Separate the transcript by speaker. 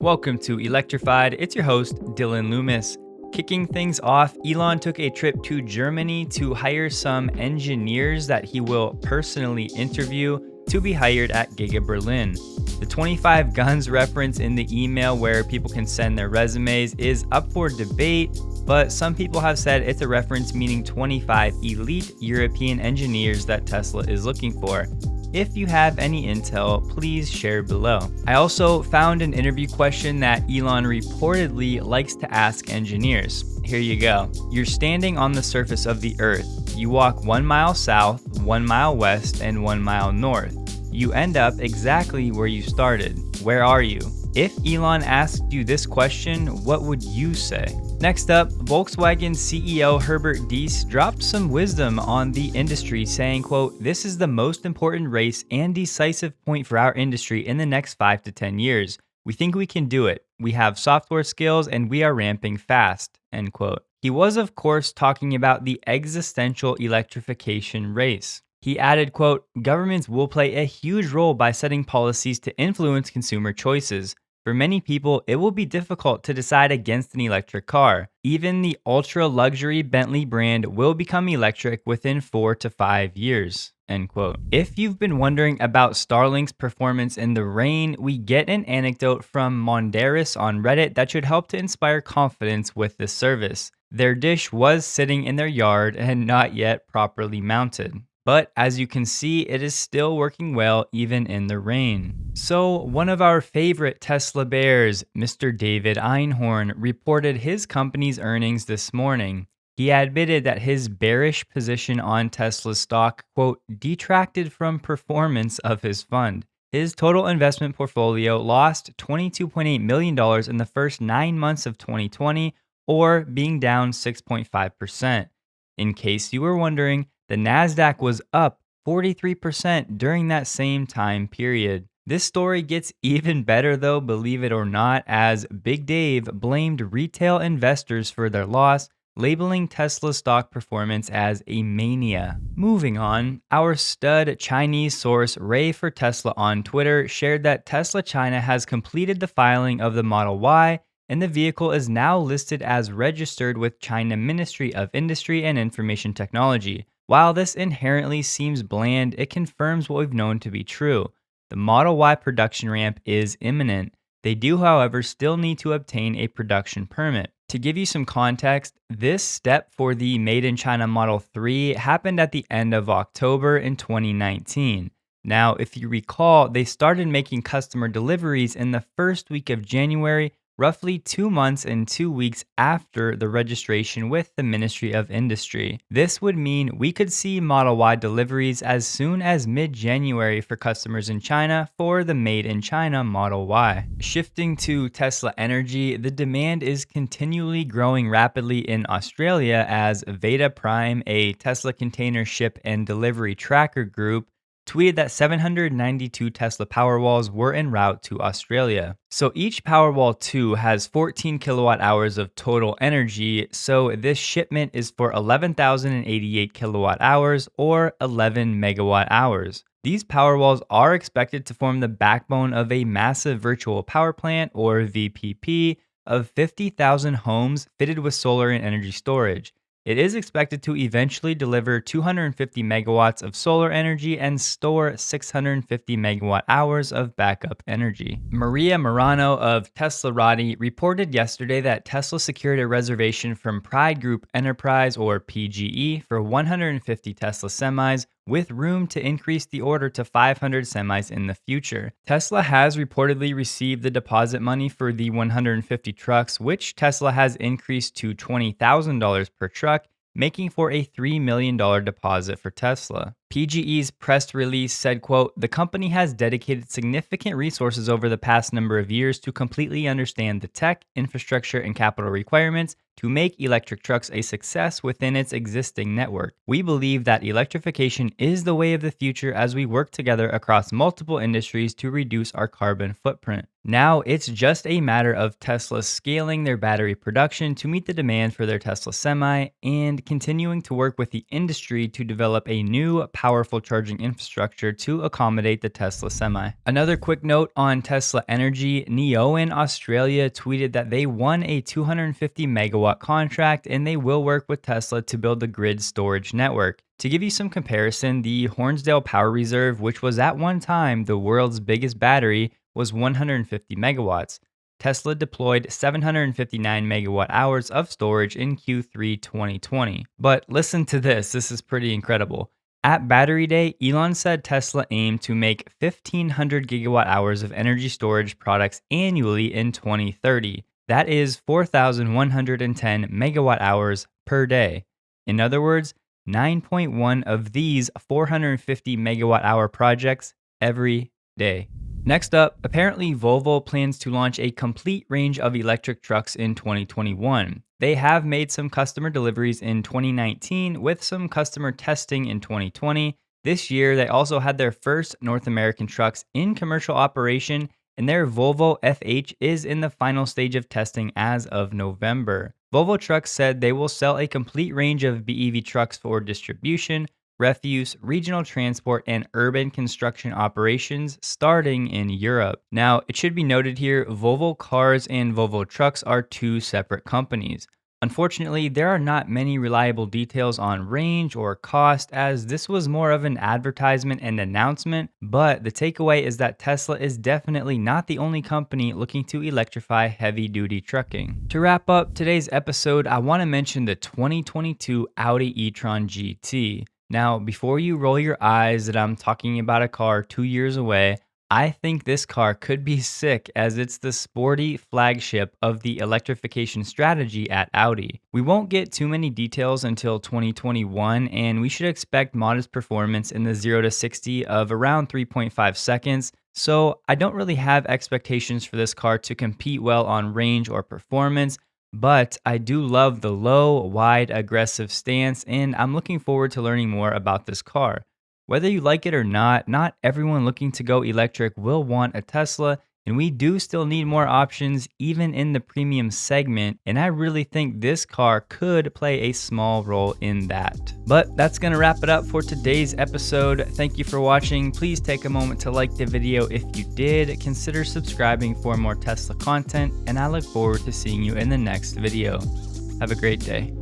Speaker 1: Welcome to Electrified. It's your host, Dylan Loomis. Kicking things off, Elon took a trip to Germany to hire some engineers that he will personally interview to be hired at Giga Berlin. The 25 guns reference in the email where people can send their resumes is up for debate, but some people have said it's a reference meaning 25 elite European engineers that Tesla is looking for. If you have any intel, please share below. I also found an interview question that Elon reportedly likes to ask engineers. Here you go. You're standing on the surface of the Earth. You walk 1 mile south, 1 mile west, and 1 mile north. You end up exactly where you started. Where are you? If Elon asked you this question, what would you say? Next up, Volkswagen CEO Herbert Diess dropped some wisdom on the industry saying, quote, "This is the most important race and decisive point for our industry in the next 5 to 10 years. We think we can do it. We have software skills and we are ramping fast," end quote. He was, of course, talking about the existential electrification race. He added, quote, "Governments will play a huge role by setting policies to influence consumer choices. For many people, it will be difficult to decide against an electric car. Even the ultra-luxury Bentley brand will become electric within 4 to 5 years." End quote. If you've been wondering about Starlink's performance in the rain, we get an anecdote from Mondaris on Reddit that should help to inspire confidence with this service. Their dish was sitting in their yard and not yet properly mounted. But as you can see, it is still working well even in the rain. So one of our favorite Tesla bears, Mr. David Einhorn, reported his company's earnings this morning. He admitted that his bearish position on Tesla stock, quote, detracted from performance of his fund. His total investment portfolio lost $22.8 million in the first 9 months of 2020, or being down 6.5%. In case you were wondering, the Nasdaq was up 43% during that same time period. This story gets even better though, believe it or not, as Big Dave blamed retail investors for their loss, labeling Tesla stock performance as a mania. Moving on, our stud Chinese source Ray for Tesla on Twitter shared that Tesla China has completed the filing of the Model Y, and the vehicle is now listed as registered with China Ministry of Industry and Information Technology. While this inherently seems bland, it confirms what we've known to be true. The Model Y production ramp is imminent. They do, however, still need to obtain a production permit. To give you some context, this step for the Made in China Model 3 happened at the end of October in 2019. Now, if you recall, they started making customer deliveries in the first week of January, roughly 2 months and 2 weeks after the registration with the Ministry of Industry. This would mean we could see Model Y deliveries as soon as mid-January for customers in China for the Made in China Model Y. Shifting to Tesla Energy, the demand is continually growing rapidly in Australia as Veda Prime, a Tesla container ship and delivery tracker group, tweeted that 792 Tesla Powerwalls were en route to Australia. So each Powerwall 2 has 14 kilowatt hours of total energy, so this shipment is for 11,088 kilowatt hours or 11 megawatt hours. These Powerwalls are expected to form the backbone of a massive virtual power plant, or VPP, of 50,000 homes fitted with solar and energy storage. It is expected to eventually deliver 250 megawatts of solar energy and store 650 megawatt hours of backup energy. Maria Morano of Teslarati reported yesterday that Tesla secured a reservation from Pride Group Enterprise, or PGE, for 150 Tesla semis, with room to increase the order to 500 semis in the future. Tesla has reportedly received the deposit money for the 150 trucks, which Tesla has increased to $20,000 per truck, making for a $3 million deposit for Tesla. PGE's press release said, quote, "The company has dedicated significant resources over the past number of years to completely understand the tech, infrastructure, and capital requirements to make electric trucks a success within its existing network. We believe that electrification is the way of the future as we work together across multiple industries to reduce our carbon footprint. Now it's just a matter of Tesla scaling their battery production to meet the demand for their Tesla Semi and continuing to work with the industry to develop a new powerful charging infrastructure to accommodate the Tesla Semi. Another quick note on Tesla Energy, Neoen Australia tweeted that they won a 250 megawatt contract and they will work with Tesla to build the grid storage network. To give you some comparison, the Hornsdale Power Reserve, which was at one time the world's biggest battery, was 150 megawatts. Tesla deployed 759 megawatt hours of storage in Q3 2020. But listen to this is pretty incredible. At Battery Day, Elon said Tesla aimed to make 1,500 gigawatt hours of energy storage products annually in 2030. That is 4,110 megawatt hours per day. In other words, 9.1 of these 450 megawatt hour projects every day. Next up, apparently Volvo plans to launch a complete range of electric trucks in 2021. They have made some customer deliveries in 2019 with some customer testing in 2020. This year, they also had their first North American trucks in commercial operation, and their Volvo FH is in the final stage of testing as of November. Volvo Trucks said they will sell a complete range of BEV trucks for distribution, refuse, regional transport, and urban construction operations starting in Europe. Now, it should be noted here, Volvo Cars and Volvo Trucks are two separate companies. Unfortunately, there are not many reliable details on range or cost, as this was more of an advertisement and announcement, but the takeaway is that Tesla is definitely not the only company looking to electrify heavy-duty trucking. To wrap up today's episode, I want to mention the 2022 Audi e-tron GT. Now, before you roll your eyes that I'm talking about a car 2 years away, I think this car could be sick as it's the sporty flagship of the electrification strategy at Audi. We won't get too many details until 2021, and we should expect modest performance in the 0 to 60 of around 3.5 seconds. So I don't really have expectations for this car to compete well on range or performance, but I do love the low, wide, aggressive stance, and I'm looking forward to learning more about this car. Whether you like it or not everyone looking to go electric will want a Tesla, and we do still need more options even in the premium segment, and I really think this car could play a small role in that. But that's going to wrap it up for today's episode. Thank you for watching. Please take a moment to like the video if you did. Consider subscribing for more Tesla content, and I look forward to seeing you in the next video. Have a great day.